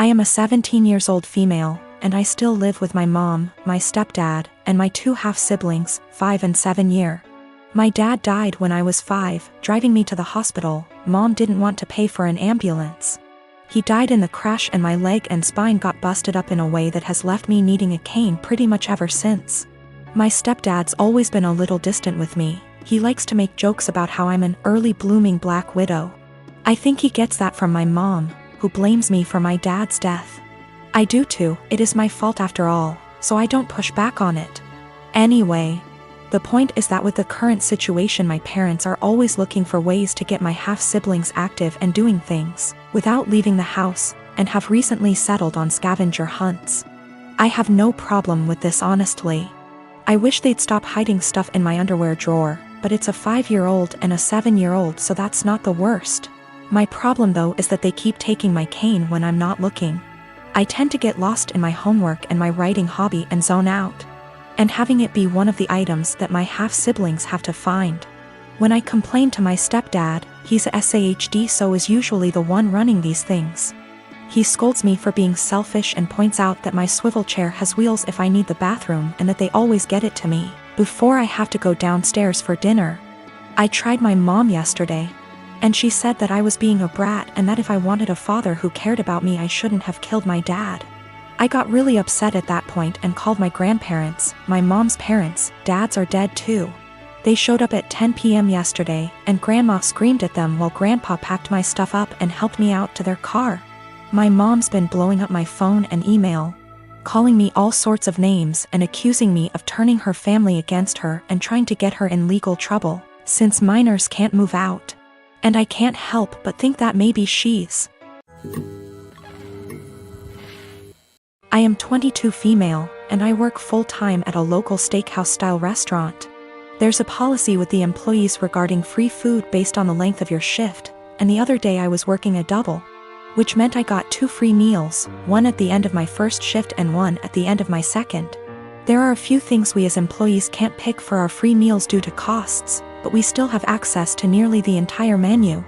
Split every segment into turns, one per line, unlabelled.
I am a 17 years old female, and I still live with my mom, my stepdad, and my two half-siblings, 5 and 7 year. My dad died when I was 5, driving me to the hospital. Mom didn't want to pay for an ambulance. He died in the crash and my leg and spine got busted up in a way that has left me needing a cane pretty much ever since. My stepdad's always been a little distant with me. He likes to make jokes about how I'm an early blooming black widow. I think he gets that from my mom, who blames me for my dad's death. I do too, it is my fault after all, so I don't push back on it. Anyway, the point is that with the current situation, my parents are always looking for ways to get my half-siblings active and doing things without leaving the house, and have recently settled on scavenger hunts. I have no problem with this, honestly. I wish they'd stop hiding stuff in my underwear drawer, but it's a 5-year-old and a 7-year-old, so that's not the worst. My problem though is that they keep taking my cane when I'm not looking. I tend to get lost in my homework and my writing hobby and zone out. And having it be one of the items that my half-siblings have to find. When I complain to my stepdad, he's a SAHD, so is usually the one running these things. He scolds me for being selfish and points out that my swivel chair has wheels if I need the bathroom and that they always get it to me before I have to go downstairs for dinner. I tried my mom yesterday, and she said that I was being a brat and that if I wanted a father who cared about me, I shouldn't have killed my dad. I got really upset at that point and called my grandparents, my mom's parents. Dads are dead too. They showed up at 10 p.m. yesterday, and Grandma screamed at them while Grandpa packed my stuff up and helped me out to their car. My mom's been blowing up my phone and email, calling me all sorts of names and accusing me of turning her family against her and trying to get her in legal trouble, since minors can't move out. And I can't help but think that maybe she's. I am 22 female, and I work full-time at a local steakhouse-style restaurant. There's a policy with the employees regarding free food based on the length of your shift, and the other day I was working a double, which meant I got 2 free meals, one at the end of my first shift and one at the end of my second. There are a few things we as employees can't pick for our free meals due to costs, but we still have access to nearly the entire menu.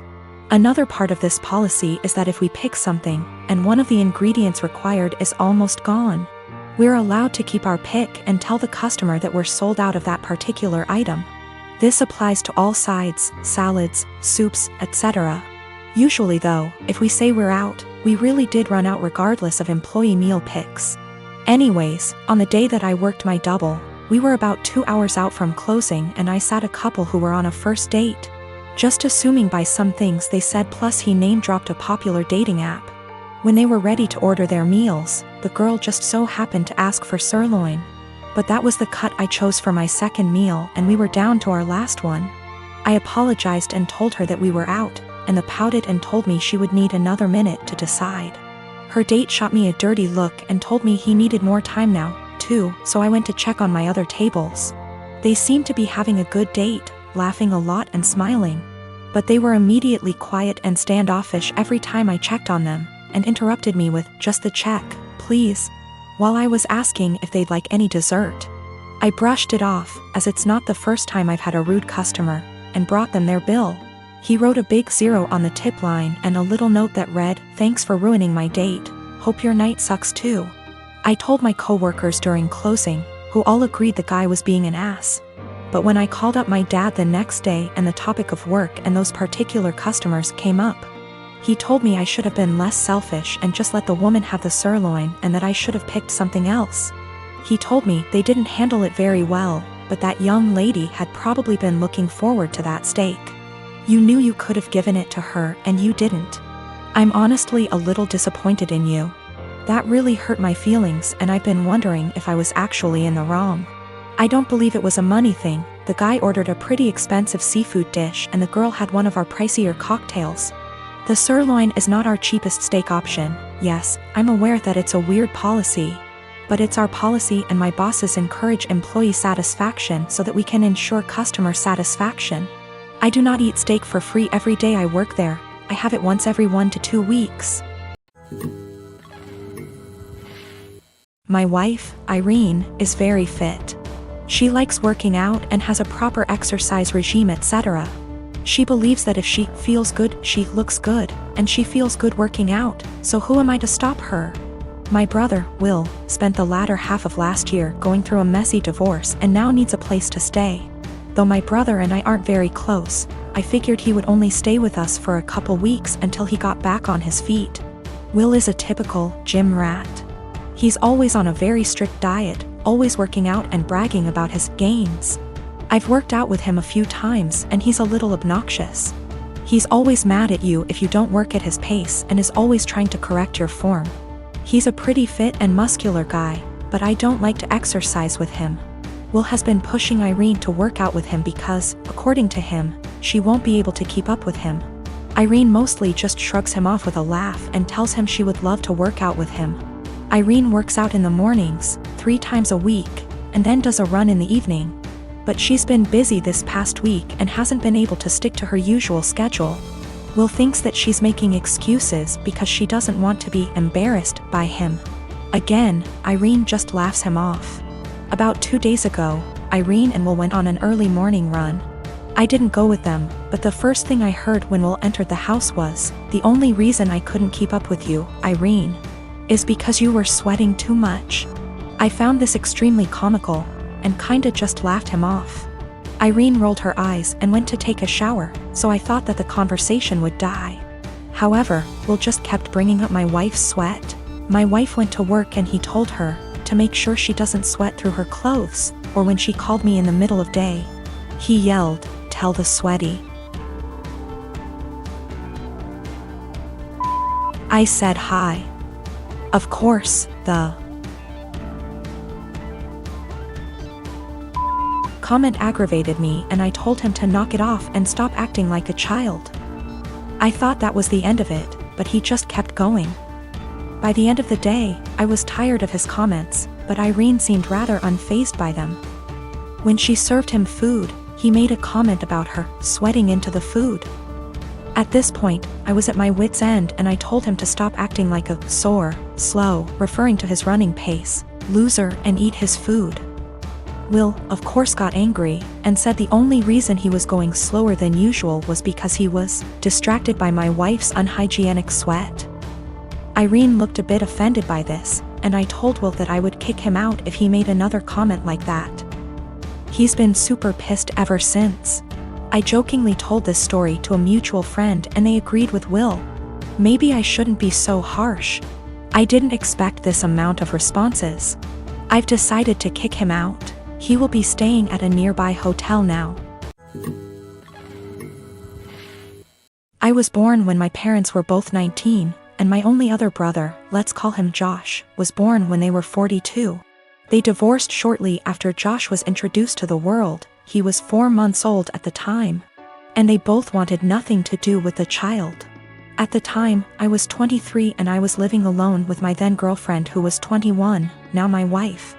Another part of this policy is that if we pick something, and one of the ingredients required is almost gone, we're allowed to keep our pick and tell the customer that we're sold out of that particular item. This applies to all sides, salads, soups, etc. Usually though, if we say we're out, we really did run out regardless of employee meal picks. Anyways, on the day that I worked my double, we were about 2 hours out from closing and I sat a couple who were on a first date. Just assuming by some things they said, plus he name-dropped a popular dating app. When they were ready to order their meals, the girl just so happened to ask for sirloin. But that was the cut I chose for my second meal and we were down to our last one. I apologized and told her that we were out, and the pouted and told me she would need another minute to decide. Her date shot me a dirty look and told me he needed more time now, too, so I went to check on my other tables. They seemed to be having a good date, laughing a lot and smiling. But they were immediately quiet and standoffish every time I checked on them, and interrupted me with, "Just the check, please," while I was asking if they'd like any dessert. I brushed it off, as it's not the first time I've had a rude customer, and brought them their bill. He wrote a big 0 on the tip line and a little note that read, "Thanks for ruining my date. Hope your night sucks too." I told my coworkers during closing, who all agreed the guy was being an ass. But when I called up my dad the next day and the topic of work and those particular customers came up, he told me I should have been less selfish and just let the woman have the sirloin and that I should have picked something else. He told me they didn't handle it very well, but that young lady had probably been looking forward to that steak. You knew you could have given it to her and you didn't. I'm honestly a little disappointed in you. That really hurt my feelings and I've been wondering if I was actually in the wrong. I don't believe it was a money thing. The guy ordered a pretty expensive seafood dish and the girl had one of our pricier cocktails. The sirloin is not our cheapest steak option. Yes, I'm aware that it's a weird policy. But it's our policy and my bosses encourage employee satisfaction so that we can ensure customer satisfaction. I do not eat steak for free every day I work there. I have it once every 1 to 2 weeks. My wife, Irene, is very fit. She likes working out and has a proper exercise regime, etc. She believes that if she feels good, she looks good, and she feels good working out, so who am I to stop her? My brother, Will, spent the latter half of last year going through a messy divorce and now needs a place to stay. Though my brother and I aren't very close, I figured he would only stay with us for a couple weeks until he got back on his feet. Will is a typical gym rat. He's always on a very strict diet, always working out and bragging about his gains. I've worked out with him a few times and he's a little obnoxious. He's always mad at you if you don't work at his pace and is always trying to correct your form. He's a pretty fit and muscular guy, but I don't like to exercise with him. Will has been pushing Irene to work out with him because, according to him, she won't be able to keep up with him. Irene mostly just shrugs him off with a laugh and tells him she would love to work out with him. Irene works out in the mornings, 3 times a week, and then does a run in the evening. But she's been busy this past week and hasn't been able to stick to her usual schedule. Will thinks that she's making excuses because she doesn't want to be embarrassed by him. Again, Irene just laughs him off. About 2 days ago, Irene and Will went on an early morning run. I didn't go with them, but the first thing I heard when Will entered the house was, "The only reason I couldn't keep up with you, Irene, is because you were sweating too much." I found this extremely comical, and kinda just laughed him off. Irene rolled her eyes and went to take a shower, so I thought that the conversation would die. However, Will just kept bringing up my wife's sweat. My wife went to work and he told her to make sure she doesn't sweat through her clothes, or when she called me in the middle of day. He yelled, "Tell the sweaty." I said hi. Of course, the comment aggravated me and I told him to knock it off and stop acting like a child. I thought that was the end of it, but he just kept going. By the end of the day, I was tired of his comments, but Irene seemed rather unfazed by them. When she served him food, he made a comment about her sweating into the food. At this point, I was at my wit's end and I told him to stop acting like a sore, slow, referring to his running pace, loser, and eat his food. Will, of course, got angry, and said the only reason he was going slower than usual was because he was distracted by my wife's unhygienic sweat. Irene looked a bit offended by this, and I told Will that I would kick him out if he made another comment like that. He's been super pissed ever since. I jokingly told this story to a mutual friend and they agreed with Will. Maybe I shouldn't be so harsh. I didn't expect this amount of responses. I've decided to kick him out. He will be staying at a nearby hotel now. I was born when my parents were both 19, and my only other brother, let's call him Josh, was born when they were 42. They divorced shortly after Josh was introduced to the world. He was 4 months old at the time, and they both wanted nothing to do with the child. At the time, I was 23 and I was living alone with my then girlfriend who was 21, now my wife.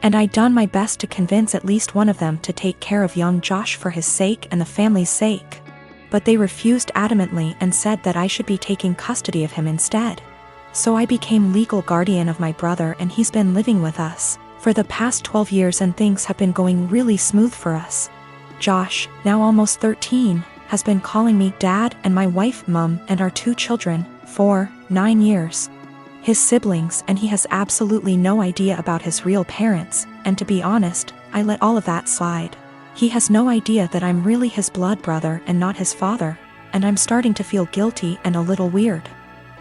And I'd done my best to convince at least one of them to take care of young Josh for his sake and the family's sake. But they refused adamantly and said that I should be taking custody of him instead. So I became legal guardian of my brother and he's been living with us for the past 12 years and things have been going really smooth for us. Josh, now almost 13, has been calling me Dad and my wife Mum and our 2 children, 4, 9 years. His siblings and he has absolutely no idea about his real parents, and to be honest, I let all of that slide. He has no idea that I'm really his blood brother and not his father, and I'm starting to feel guilty and a little weird.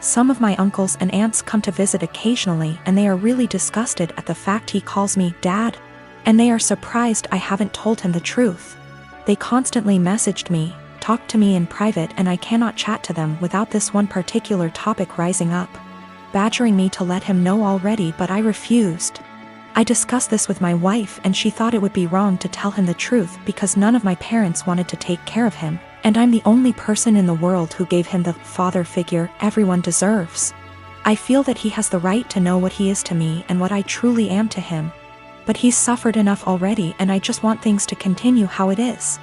Some of my uncles and aunts come to visit occasionally and they are really disgusted at the fact he calls me Dad, and they are surprised I haven't told him the truth. They constantly messaged me, talked to me in private, and I cannot chat to them without this one particular topic rising up, badgering me to let him know already, but I refused. I discussed this with my wife and she thought it would be wrong to tell him the truth because none of my parents wanted to take care of him, and I'm the only person in the world who gave him the father figure everyone deserves. I feel that he has the right to know what he is to me and what I truly am to him. But he's suffered enough already and I just want things to continue how it is.